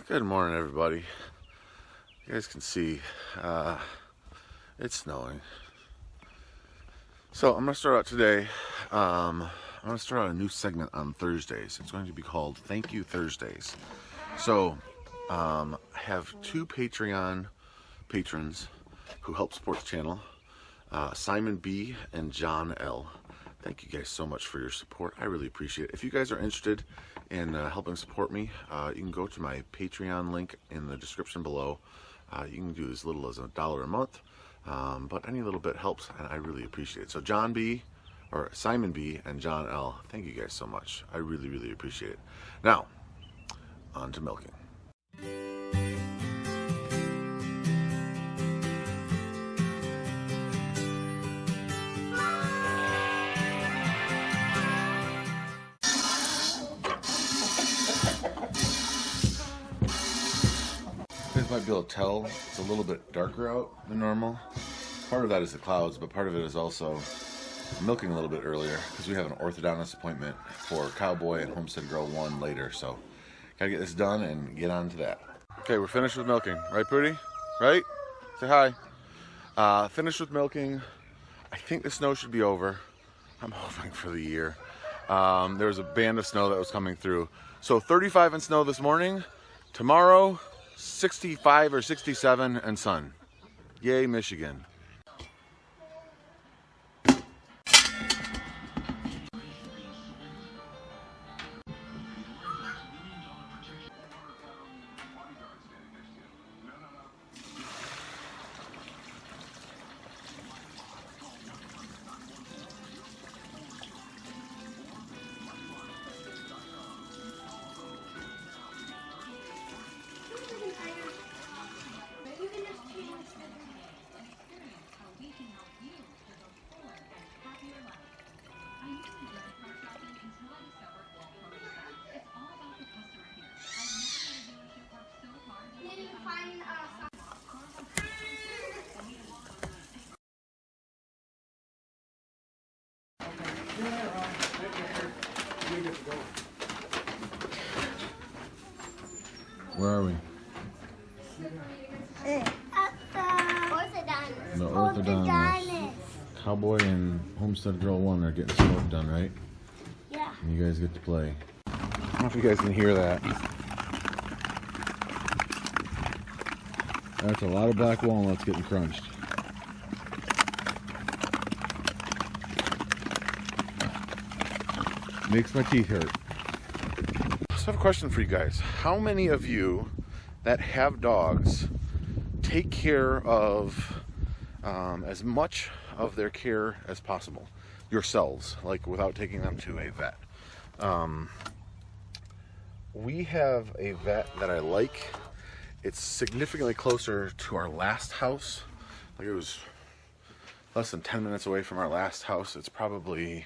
Good morning, everybody. You guys can see it's snowing. So I'm going to start out today. I'm going to start out a new segment on Thursdays. It's going to be called Thank You Thursdays. So I have two Patreon patrons who help support the channel, Simon B. and John L. Thank you guys so much for your support. I really appreciate it. If you guys are interested in helping support me, you can go to my Patreon link in the description below. You can do as little as $1 a month, but any little bit helps, and I really appreciate it. So Simon B. and John L., thank you guys so much. I really, really appreciate it. Now, on to milking. You guys might be able to tell it's a little bit darker out than normal. Part of that is the clouds, but part of it is also milking a little bit earlier because we have an orthodontist appointment for Cowboy and Homestead Girl 1 later, so gotta get this done and get on to that. Okay, we're finished with milking, right, Prudy? Right? Say hi. Finished with milking. I think the snow should be over. I'm hoping for the year. There was a band of snow that was coming through. So 35 in snow this morning. Tomorrow, 65 or 67 and sun. Yay, Michigan. Where are we? The orthodontist. Cowboy and Homestead Girl 1 are getting some work done, right? Yeah. And you guys get to play. I don't know if you guys can hear that. That's a lot of black walnuts getting crunched. Makes my teeth hurt. So I have a question for you guys. How many of you that have dogs take care of as much of their care as possible yourselves, like without taking them to a vet? We have a vet that I like. It's significantly closer to our last house. Like, it was less than 10 minutes away from our last house. It's probably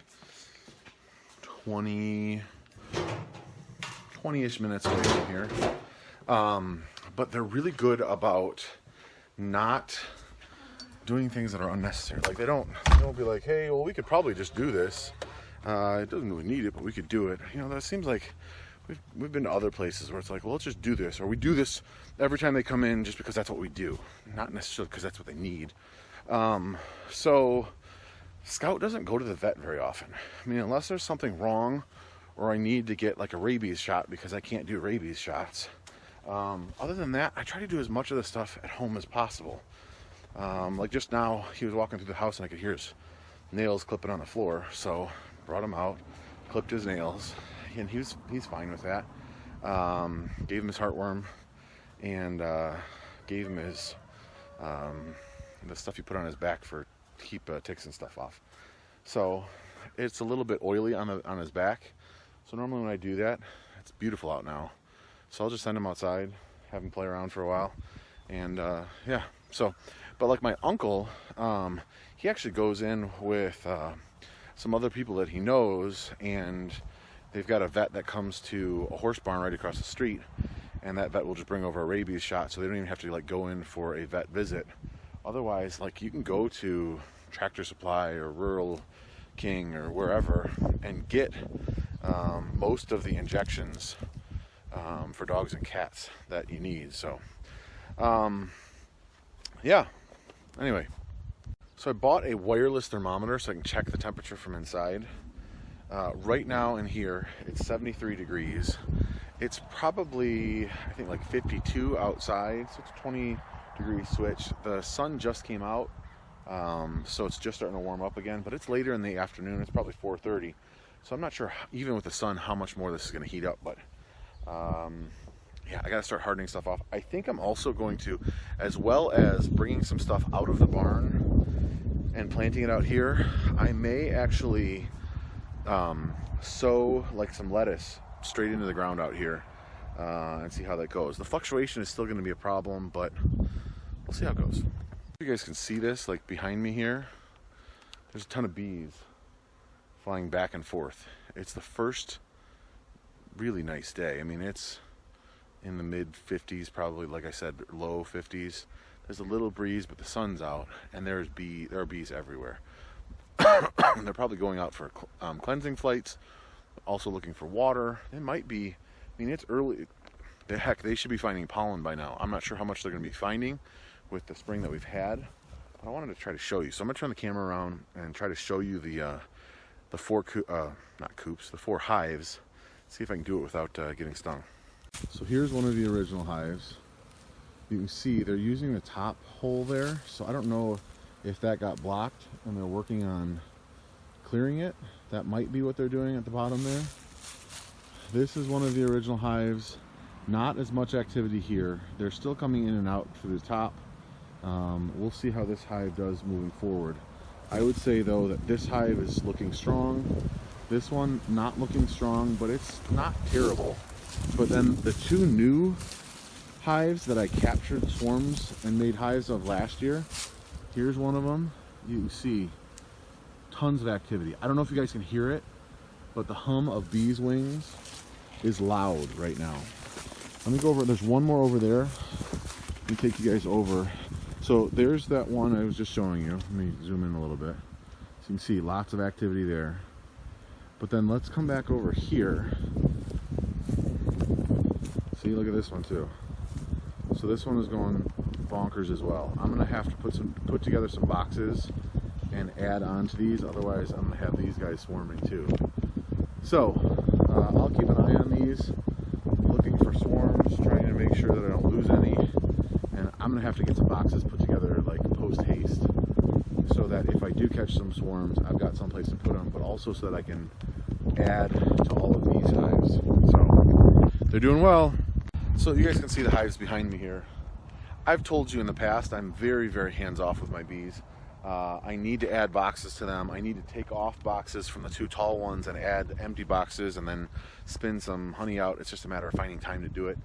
20-ish minutes away from here. But they're really good about not doing things that are unnecessary. Like, they don't be like, hey, well, we could probably just do this. It doesn't really need it, but we could do it. You know, that seems like we've been to other places where it's like, well, let's just do this, or we do this every time they come in just because that's what we do, not necessarily because that's what they need. So Scout doesn't go to the vet very often. I mean, unless there's something wrong or I need to get like a rabies shot because I can't do rabies shots. Other than that, I try to do as much of the stuff at home as possible. Like just now, he was walking through the house and I could hear his nails clipping on the floor, so brought him out, clipped his nails, and he's fine with that. Gave him his heartworm, and gave him his the stuff you put on his back for to keep ticks and stuff off. So it's a little bit oily on his back. So normally when I do that, it's beautiful out now. So I'll just send him outside, have him play around for a while, and yeah. So, but like my uncle, he actually goes in with some other people that he knows, and they've got a vet that comes to a horse barn right across the street, and that vet will just bring over a rabies shot, so they don't even have to like go in for a vet visit. Otherwise, like, you can go to Tractor Supply or Rural King or wherever and get most of the injections for dogs and cats that you need. So, yeah. Anyway, so I bought a wireless thermometer so I can check the temperature from inside. Right now in here, it's 73 degrees. It's probably, I think, like 52 outside, so it's a 20-degree switch. The sun just came out, so it's just starting to warm up again, but it's later in the afternoon. It's probably 4:30, so I'm not sure, even with the sun, how much more this is going to heat up, but yeah, I got to start hardening stuff off. I think I'm also going to, as well as bringing some stuff out of the barn and planting it out here, I may actually sow like some lettuce straight into the ground out here and see how that goes. The fluctuation is still going to be a problem, but we'll see how it goes. You guys can see this, like behind me here, there's a ton of bees flying back and forth. It's the first really nice day. I mean, it's in the mid 50s, probably, like I said, low 50s. There's a little breeze, but the sun's out, and there are bees everywhere. They're probably going out for cleansing flights, also looking for water. They might be, I mean, it's early. Heck, they should be finding pollen by now. I'm not sure how much they're going to be finding with the spring that we've had, but I wanted to try to show you. So I'm going to turn the camera around and try to show you the four hives. See if I can do it without getting stung. So here's one of the original hives. You can see they're using the top hole there, so I don't know if that got blocked and they're working on clearing it. That might be what they're doing at the bottom there. This is one of the original hives. Not as much activity here. They're still coming in and out through the top. We'll see how this hive does moving forward. I would say though that this hive is looking strong. This one not looking strong, but it's not terrible. But then the two new hives that I captured swarms and made hives of last year, here's one of them. You can see tons of activity. I don't know if you guys can hear it, but the hum of bees' wings is loud right now. Let me go over, there's one more over there. Let me take you guys over. So there's that one I was just showing you. Let me zoom in a little bit. So you can see lots of activity there. But then let's come back over here. See, look at this one too. So this one is going bonkers as well. I'm gonna have to put together some boxes and add on to these, otherwise I'm gonna have these guys swarming too. So I'll keep an eye on these, looking for swarms, trying to make sure that I don't lose any, and I'm gonna have to get some boxes put together like post haste, so that if I do catch some swarms, I've got some place to put them, but also so that I can add to all of these hives. So they're doing well. So you guys can see the hives behind me here. I've told you in the past, I'm very, very hands-off with my bees. I need to add boxes to them. I need to take off boxes from the two tall ones and add empty boxes and then spin some honey out. It's just a matter of finding time to do it.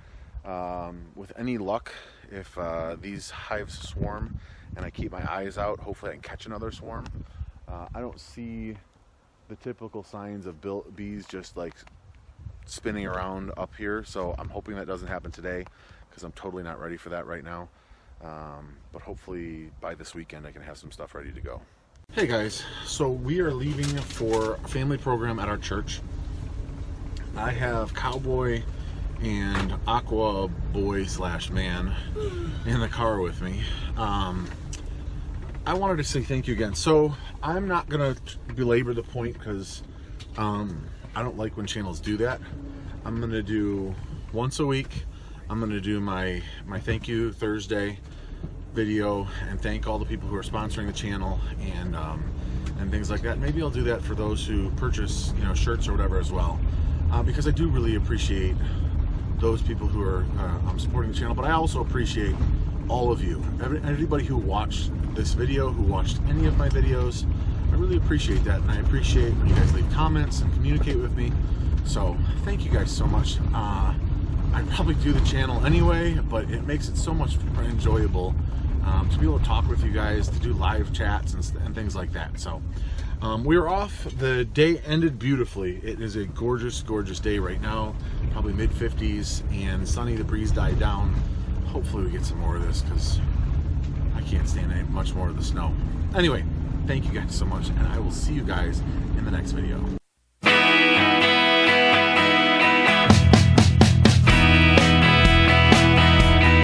With any luck, if these hives swarm and I keep my eyes out, hopefully I can catch another swarm. I don't see the typical signs of bees just like spinning around up here, so I'm hoping that doesn't happen today because I'm totally not ready for that right now. But hopefully by this weekend I can have some stuff ready to go. Hey guys, so we are leaving for a family program at our church. I have Cowboy and Aqua Boy / Man in the car with me. I wanted to say thank you again. So I'm not gonna belabor the point because I don't like when channels do that. I'm gonna do once a week. I'm gonna do my thank you Thursday video and thank all the people who are sponsoring the channel and things like that. Maybe I'll do that for those who purchase, you know, shirts or whatever as well, because I do really appreciate those people who are supporting the channel. But I also appreciate all of you, everybody who watched this video, who watched any of my videos. I really appreciate that, and I appreciate when you guys leave comments and communicate with me. So thank you guys so much. I probably do the channel anyway, but it makes it so much more enjoyable to be able to talk with you guys, to do live chats and things like that. So we were off. The day ended beautifully. It is a gorgeous, gorgeous day right now, probably mid 50s and sunny. The breeze died down. Hopefully we get some more of this because I can't stand any much more of the snow. Anyway, thank you guys so much, and I will see you guys in the next video.